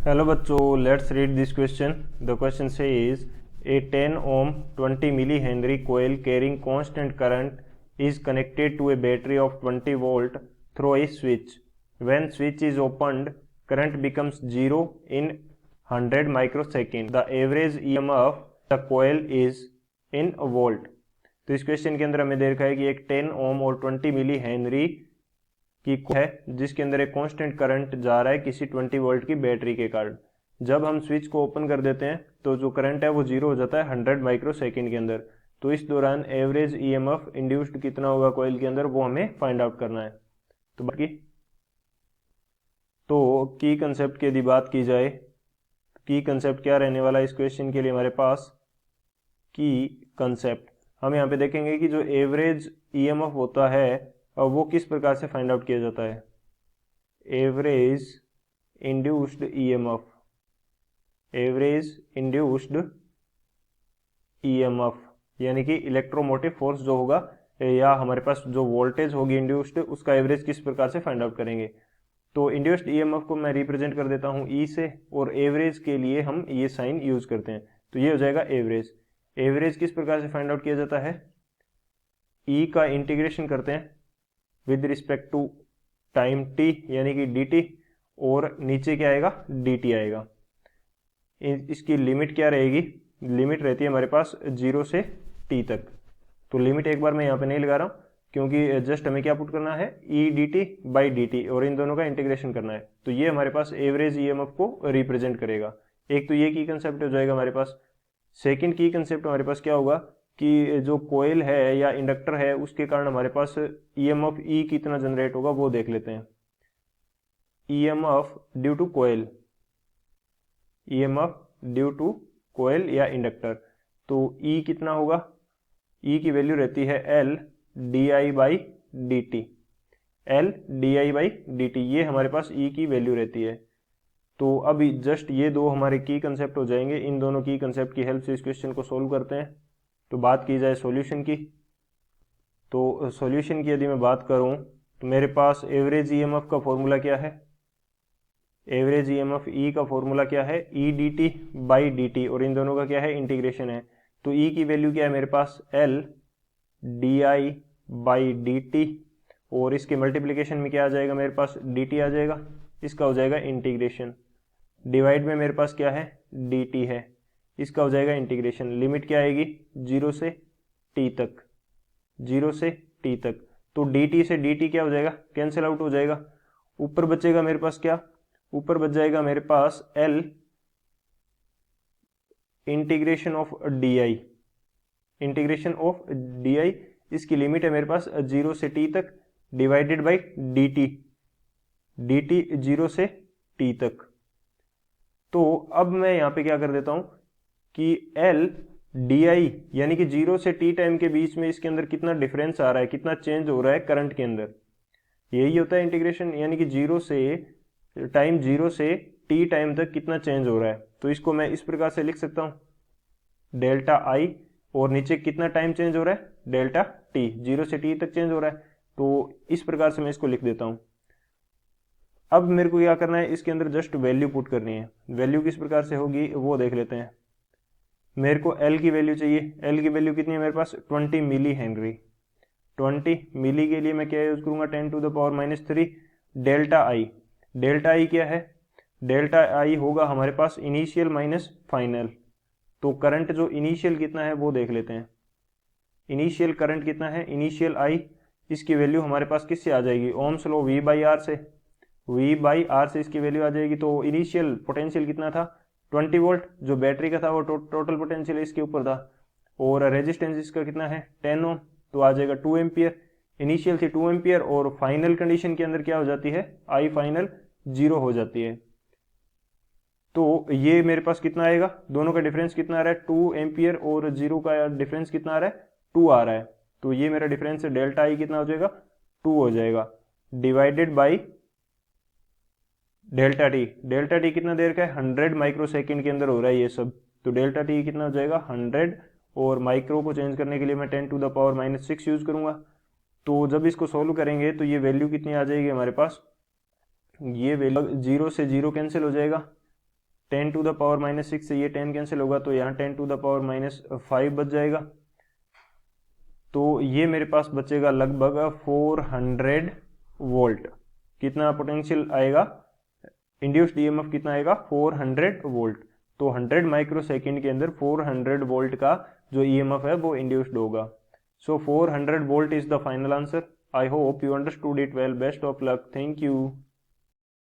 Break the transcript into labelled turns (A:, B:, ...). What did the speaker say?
A: Hello बच्चों, let's read this question. The question says a 10 ohm 20 millihenry coil carrying constant current is connected to a battery of 20 volt through a switch. When switch is opened, current becomes 0 in 100 microsecond. The average EMF the coil is in volt. तो इस question के अंदर हमें दे रखा है कि एक 10 ओम और 20 मिली हेनरी की है जिसके अंदर एक कांस्टेंट करंट जा रहा है किसी 20 वोल्ट की बैटरी के कारण. जब हम स्विच को ओपन कर देते हैं तो जो करंट है वो जीरो हो जाता है 100 माइक्रो सेकेंड के अंदर. तो इस दौरान एवरेज ईएमएफ इंड्यूस्ड कितना होगा कॉइल के अंदर वो हमें फाइंड आउट करना है. तो बाकी की कंसेप्ट की यदि बात की जाए, की कंसेप्ट क्या रहने वाला है इस क्वेश्चन के लिए हमारे पास. की कंसेप्ट हम यहाँ पे देखेंगे कि जो एवरेज ईएमएफ होता है और वो किस प्रकार से फाइंड आउट किया जाता है. Average induced EMF, average induced EMF यानी कि इलेक्ट्रोमोटिव फोर्स जो होगा या हमारे पास जो वोल्टेज होगी इंड्यूस्ड उसका एवरेज किस प्रकार से फाइंड आउट करेंगे. तो इंड्यूस्ड ईएमएफ को मैं रिप्रेजेंट कर देता हूं ई से और एवरेज के लिए हम ये साइन यूज करते हैं. तो ये हो जाएगा एवरेज. एवरेज किस प्रकार से फाइंड आउट किया जाता है, ई का इंटीग्रेशन करते हैं with respect to time T यानी कि डी टी और नीचे क्या आएगा डी टी आएगा. इसकी लिमिट क्या रहेगी, लिमिट रहती है हमारे पास 0 से टी तक. तो लिमिट एक बार मैं यहाँ पे नहीं लगा रहा हूँ क्योंकि जस्ट हमें क्या पुट करना है E D T by D T और इन दोनों का इंटीग्रेशन करना है. तो ये हमारे पास एवरेज ईएमएफ को रिप्रेजेंट करेगा. एक तो ये की कंसेप्ट हो जाएगा हमारे पास. सेकेंड की कंसेप्ट हमारे पास क्या होगा कि जो कोयल है या इंडक्टर है उसके कारण हमारे पास ईएमएफ ई कितना जनरेट होगा वो देख लेते हैं. EMF due to coil, EMF due to coil या इंडक्टर. तो ई कितना होगा, ई की वैल्यू रहती है L D I by D T, L D I by D T ये हमारे पास ई की वैल्यू रहती है. तो अभी जस्ट ये दो हमारे की कंसेप्ट हो जाएंगे. इन दोनों की कंसेप्ट की हेल्प से इस क्वेश्चन को सोल्व करते हैं. तो बात की जाए सॉल्यूशन की, तो सॉल्यूशन की यदि मैं बात करूं तो मेरे पास एवरेज ईएमएफ का फॉर्मूला क्या है, एवरेज ईएमएफ ई का फॉर्मूला क्या है E D T by D T और इन दोनों का क्या है इंटीग्रेशन है. तो ई की वैल्यू क्या है मेरे पास L D I by D T और इसके मल्टीप्लीकेशन में क्या आ जाएगा मेरे पास डी टी आ जाएगा. इसका हो जाएगा इंटीग्रेशन. डिवाइड में मेरे पास क्या है डी टी है, इसका हो जाएगा इंटीग्रेशन. लिमिट क्या आएगी 0 से टी तक, 0 से टी तक. तो डी टी से डी टी क्या हो जाएगा कैंसिल आउट हो जाएगा. ऊपर बचेगा मेरे पास क्या, ऊपर बच जाएगा मेरे पास L integration of D I, integration of D I. इसकी लिमिट है मेरे पास 0 से टी तक divided by D T, D T 0 से टी तक. तो अब मैं यहां पे क्या कर देता हूं कि एल डी आई यानी कि 0 से टी टाइम के बीच में इसके अंदर कितना डिफरेंस आ रहा है, कितना चेंज हो रहा है करंट के अंदर, यही होता है इंटीग्रेशन. यानी कि 0 से टी टाइम तक कितना चेंज हो रहा है. तो इसको मैं इस प्रकार से लिख सकता हूं डेल्टा आई और नीचे कितना टाइम चेंज हो रहा है डेल्टा टी, 0 से टी तक चेंज हो रहा है. तो इस प्रकार से मैं इसको लिख देता हूं. अब मेरे को क्या करना है, इसके अंदर जस्ट वैल्यू पुट करनी है. वैल्यू किस प्रकार से होगी वो देख लेते हैं. मेरे को एल की वैल्यू चाहिए. एल की वैल्यू कितनी है मेरे पास 20 मिली हेनरी. 20 मिली के लिए मैं क्या यूज करूंगा 10 to the power minus 3. Delta I, delta I क्या है, डेल्टा आई होगा हमारे पास इनिशियल माइनस फाइनल. तो करंट जो इनिशियल कितना है वो देख लेते हैं. इनिशियल करंट कितना है, इनिशियल आई, इसकी वैल्यू हमारे पास किससे आ जाएगी Ohm's law V by R से, वी बाई आर से इसकी वैल्यू आ जाएगी. तो इनिशियल पोटेंशियल कितना था 20 वोल्ट, जो बैटरी का था वो टोटल पोटेंशियल इसके ऊपर था और रेजिस्टेंस इसका कितना है 10 ओम. तो आ जाएगा 2 एम्पियर. इनिशियल थी 2 एम्पियर और फाइनल कंडीशन के अंदर क्या हो जाती है आई फाइनल 0 हो जाती है. तो ये मेरे पास कितना आएगा, दोनों का डिफरेंस कितना आ रहा है 2 एम्पियर और 0 का डिफरेंस कितना आ रहा है 2 आ रहा है. तो ये मेरा डिफरेंस है डेल्टा आई कितना हो जाएगा 2 हो जाएगा divided by delta T. Delta T कितना देर का है 100 माइक्रो सेकेंड के अंदर हो रहा है ये सब. तो डेल्टा टी कितना हो जाएगा 100 और माइक्रो को चेंज करने के लिए मैं 10 to the power minus 6 use करूंगा. तो जब इसको सोल्व करेंगे तो ये वैल्यू कितनी आ जाएगी हमारे पास, ये वैल्यू 0 से 0 कैंसिल हो जाएगा 10 टू द पावर माइनस 6 से ये 10 कैंसिल होगा, तो यहाँ 10 टू द पावर माइनस 5 बच जाएगा। तो ये मेरे पास बचेगा लगभग 400 वोल्ट। कितना पोटेंशियल आएगा, इंड्यूस्ड ईएमएफ कितना आएगा, 400 वोल्ट। तो 100 माइक्रो सेकेंड के अंदर 400 वोल्ट का जो ईएमएफ है वो इंड्यूस्ड होगा। सो 400 volt is the final answer. I hope you understood it well. Best of luck. Thank you.